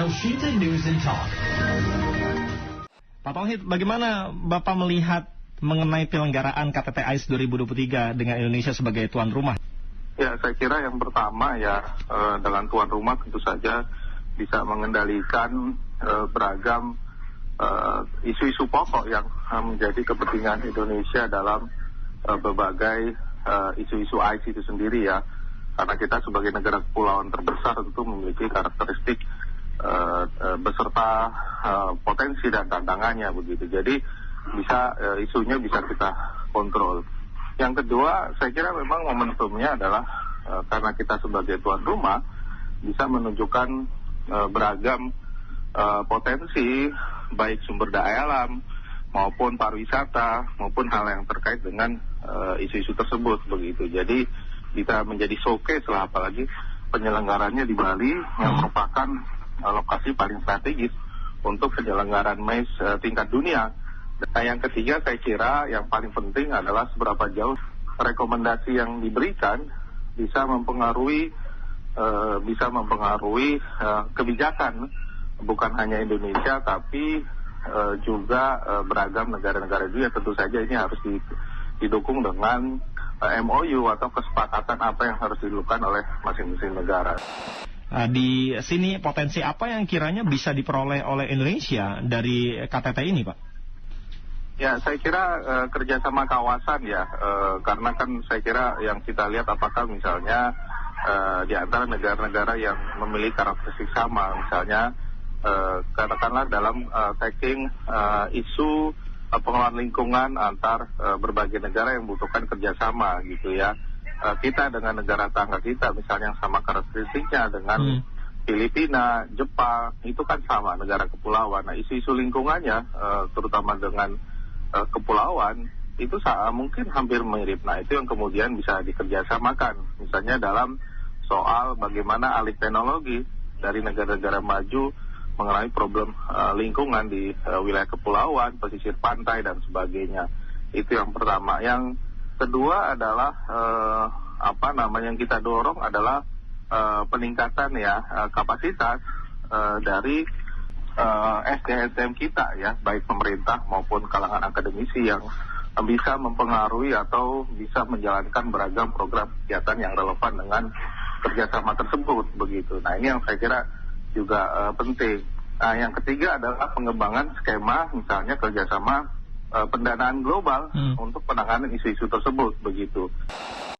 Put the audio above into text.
Elshita News and Talk. Pak Tauhid, bagaimana Bapak melihat mengenai penyelenggaraan KTT AIS 2023 dengan Indonesia sebagai tuan rumah? Ya, saya kira yang pertama dengan tuan rumah tentu saja bisa mengendalikan beragam isu-isu pokok yang menjadi kepentingan Indonesia dalam berbagai isu-isu AIS itu sendiri ya. Karena kita sebagai negara kepulauan terbesar tentu memiliki karakteristik beserta potensi dan tantangannya begitu. Jadi isunya bisa kita kontrol. Yang kedua, saya kira memang momentumnya adalah karena kita sebagai tuan rumah bisa menunjukkan beragam potensi baik sumber daya alam maupun pariwisata maupun hal yang terkait dengan isu-isu tersebut begitu. Jadi bisa menjadi showcase lah, apalagi penyelenggarannya di Bali yang merupakan lokasi paling strategis untuk penyelenggaran MAIS tingkat dunia. Nah, yang ketiga saya kira yang paling penting adalah seberapa jauh rekomendasi yang diberikan bisa mempengaruhi kebijakan bukan hanya Indonesia tapi juga beragam negara-negara dunia. Tentu saja ini harus didukung dengan MOU atau kesepakatan apa yang harus dilakukan oleh masing-masing negara. Di sini potensi apa yang kiranya bisa diperoleh oleh Indonesia dari KTT ini, Pak? Ya, saya kira kerjasama kawasan ya, karena kan saya kira yang kita lihat apakah misalnya di antara negara-negara yang memiliki karakteristik sama, misalnya katakanlah dalam tackling isu pengelolaan lingkungan antar berbagai negara yang membutuhkan kerjasama gitu ya. Kita dengan negara tangga kita misalnya yang sama karakteristiknya dengan Filipina, Jepang, itu kan sama negara kepulauan. Nah, isu-isu lingkungannya terutama dengan kepulauan itu mungkin hampir mirip. Nah, itu yang kemudian bisa dikerjasamakan. Misalnya dalam soal bagaimana alih teknologi dari negara-negara maju mengenai problem lingkungan di wilayah kepulauan, pesisir pantai dan sebagainya. Itu yang pertama. Yang kedua adalah yang kita dorong adalah peningkatan kapasitas dari SDM kita ya, baik pemerintah maupun kalangan akademisi yang bisa mempengaruhi atau bisa menjalankan beragam program kegiatan yang relevan dengan kerjasama tersebut begitu. Nah, ini yang saya kira juga penting. Nah, yang ketiga adalah pengembangan skema misalnya kerjasama pendanaan global untuk penanganan isu-isu tersebut begitu.